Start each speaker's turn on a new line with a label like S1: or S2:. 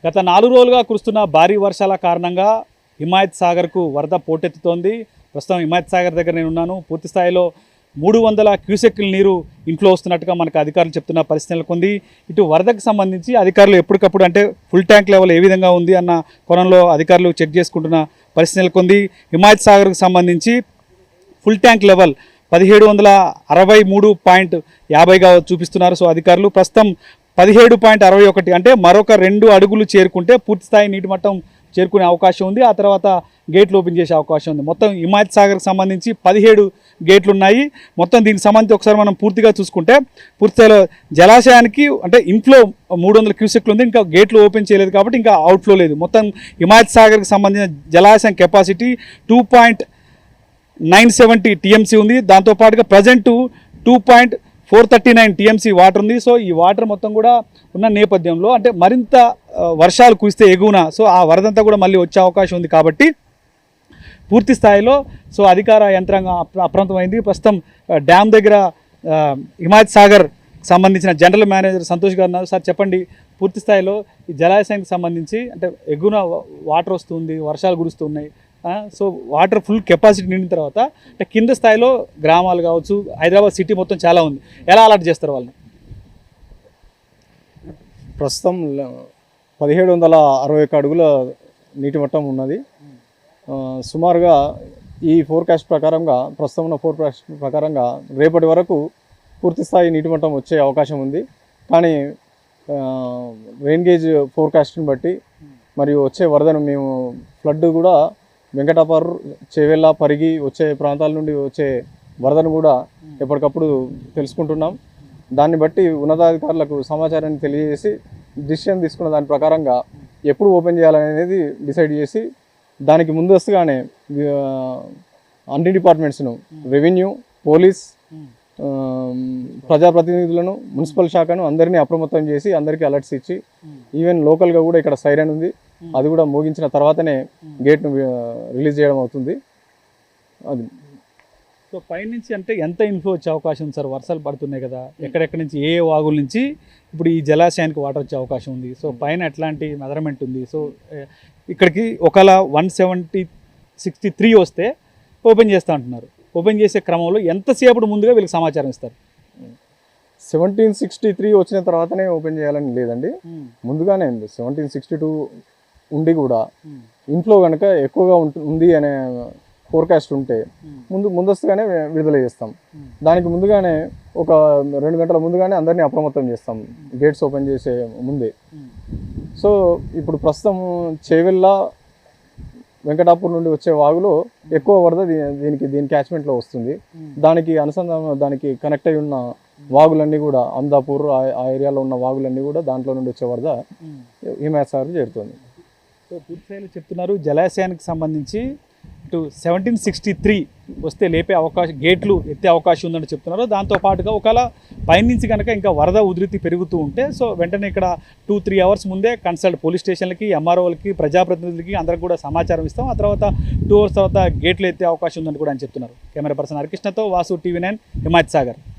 S1: గత 4 రోజులుగా కురుస్తున్న భారీ వర్షాల కారణంగా హిమాయత్ సాగర్కు వరద పోటెత్తుతోంది. ప్రస్తుతం హిమాయత్ సాగర్ దగ్గర నేను ఉన్నాను. పూర్తి స్థాయిలో 300 క్యూసెక్కుల నీరు ఇంట్లో వస్తున్నట్టుగా మనకు అధికారులు చెప్తున్న పరిస్థితి నెలకొంది. ఇటు వరదకు సంబంధించి అధికారులు ఎప్పటికప్పుడు అంటే ఫుల్ ట్యాంక్ లెవెల్ ఏ విధంగా ఉంది అన్న కోణంలో అధికారులు చెక్ చేసుకుంటున్న పరిస్థితి నెలకొంది. హిమాయత్ సాగర్కు సంబంధించి ఫుల్ ట్యాంక్ లెవెల్ 1763.50గా చూపిస్తున్నారు. సో అధికారులు ప్రస్తుతం 17.61 అంటే మరొక 2 అడుగులు చేరుకుంటే పూర్తిస్థాయి నీటి మట్టం చేరుకునే అవకాశం ఉంది. ఆ తర్వాత గేట్లు ఓపెన్ చేసే అవకాశం ఉంది. మొత్తం హిమాయత్ సాగర్కి సంబంధించి 17 గేట్లు ఉన్నాయి. మొత్తం దీనికి సంబంధించి ఒకసారి మనం పూర్తిగా చూసుకుంటే పూర్తిస్థాయిలో జలాశయానికి అంటే ఇన్ఫ్లో 300 క్యూసెక్లు ఉంది. ఇంకా గేట్లు ఓపెన్ చేయలేదు కాబట్టి ఇంకా అవుట్ఫ్లో లేదు. మొత్తం హిమాయత్ సాగర్కి సంబంధించిన జలాశయం కెపాసిటీ 2.970 టీఎంసీ ఉంది. దాంతోపాటుగా ప్రజెంటు 2.439 టీఎంసీ వాటర్ ఉంది. సో ఈ వాటర్ మొత్తం కూడా ఉన్న నేపథ్యంలో అంటే మరింత వర్షాలు కురిస్తే ఎగువన సో ఆ వరదంతా కూడా మళ్ళీ వచ్చే అవకాశం ఉంది. కాబట్టి పూర్తి స్థాయిలో సో అధికార యంత్రాంగం అప్రమత్తమైంది. ప్రస్తుతం డ్యామ్ దగ్గర హిమాయత్ సాగర్ సంబంధించిన జనరల్ మేనేజర్ సంతోష్ గారు ఉన్నారు. సార్ చెప్పండి, పూర్తి స్థాయిలో ఈ జలాశయానికి సంబంధించి అంటే ఎగువన వాటర్ వస్తుంది, వర్షాలు కురుస్తున్నాయి. సో వాటర్ ఫుల్ కెపాసిటీ నిండిన తర్వాత అంటే కింద స్థాయిలో గ్రామాలు కావచ్చు, హైదరాబాద్ సిటీ మొత్తం చాలా ఉంది. ఎలా అలర్ట్ చేస్తారు వాళ్ళని?
S2: ప్రస్తుతం 1761 అడుగుల నీటి మట్టం ఉన్నది. సుమారుగా ఈ ఫోర్కాస్ట్ ప్రకారంగా ప్రస్తుతం ఉన్న ఫోర్కాస్ట్ ప్రకారంగా రేపటి వరకు పూర్తిస్థాయి నీటి మట్టం వచ్చే అవకాశం ఉంది. కానీ రెయిన్ గేజ్ ఫోర్కాస్ట్ని బట్టి మరియు వచ్చే వరదను మేము ఫ్లడ్ కూడా వెంకటాపూర్, చేవెళ్ళ, పరిగి వచ్చే ప్రాంతాల నుండి వచ్చే వరదను కూడా ఎప్పటికప్పుడు తెలుసుకుంటున్నాం. దాన్ని బట్టి ఉన్నతాధికారులకు సమాచారాన్ని తెలియజేసి డిసిషన్ తీసుకున్న దాని ప్రకారంగా ఎప్పుడు ఓపెన్ చేయాలనేది డిసైడ్ చేసి దానికి ముందస్తుగానే అన్ని డిపార్ట్మెంట్స్ను రెవెన్యూ, పోలీస్, ప్రజాప్రతినిధులను, మున్సిపల్ శాఖను అందరినీ అప్రమత్తం చేసి అందరికీ అలర్ట్స్ ఇచ్చి ఈవెన్ లోకల్గా కూడా ఇక్కడ సైరన్ ఉంది, అది కూడా మోగించిన తర్వాతనే గేట్ను రిలీజ్ చేయడం అవుతుంది. అది
S1: సో పైనుంచి అంటే ఎంత ఇన్ఫ్లో వచ్చే అవకాశం ఉంది సార్? వర్షాలు పడుతున్నాయి కదా, ఎక్కడెక్కడి నుంచి ఏ వాగుల నుంచి ఇప్పుడు ఈ జలాశయానికి వాటర్ వచ్చే అవకాశం ఉంది? సో పైన ఎట్లాంటి మెజర్మెంట్ ఉంది? సో ఇక్కడికి ఒకవేళ 163 వస్తే ఓపెన్ చేస్తా అంటున్నారు. ఓపెన్ చేసే క్రమంలో ఎంతసేపటి ముందుగా వీళ్ళకి సమాచారం ఇస్తారు?
S2: 1763 వచ్చిన తర్వాతనే ఓపెన్ చేయాలని లేదండి, ముందుగానే 1762 ఉండి కూడా ఇంట్లో కనుక ఎక్కువగా ఉంది అనే ఫోర్కాస్ట్ ఉంటే ముందస్తుగానే విడుదల చేస్తాం. దానికి ముందుగానే ఒక 2 గంటల ముందుగానే అందరినీ అప్రమత్తం చేస్తాం గేట్స్ ఓపెన్ చేసే ముందే. సో ఇప్పుడు ప్రస్తుతం చేవెళ్ళ, వెంకటాపూర్ నుండి వచ్చే వాగులో ఎక్కువ వరద దీని క్యాచ్మెంట్లో వస్తుంది. దానికి దానికి కనెక్ట్ అయి ఉన్న వాగులన్నీ కూడా అమదాపూర్ ఆ ఏరియాలో ఉన్న వాగులన్నీ కూడా దాంట్లో నుండి వచ్చే వరద హిమాయత్ సాగర్ చేరుతుంది.
S1: సో పూర్తిస్థాయిలో చెప్తున్నారు జలాశయానికి సంబంధించి ఇటు 1763 వస్తే లేపే అవకాశం, గేట్లు ఎత్తే అవకాశం ఉందని చెప్తున్నారు. దాంతోపాటుగా ఒకవేళ పైనుంచి కనుక ఇంకా వరద ఉధృతి పెరుగుతూ ఉంటే సో వెంటనే ఇక్కడ 2-3 అవర్స్ ముందే కన్సల్ట్ పోలీస్ స్టేషన్లకి, ఎంఆర్ఓలకి, ప్రజాప్రతినిధులకి అందరికి కూడా సమాచారం ఇస్తాం. ఆ తర్వాత 2 అవర్స్ తర్వాత గేట్లు ఎత్తే అవకాశం ఉందని కూడా అని చెప్తున్నారు. కెమెరా పర్సన్ హరికృష్ణతో వాసు, TV9 హిమాయత్ సాగర్.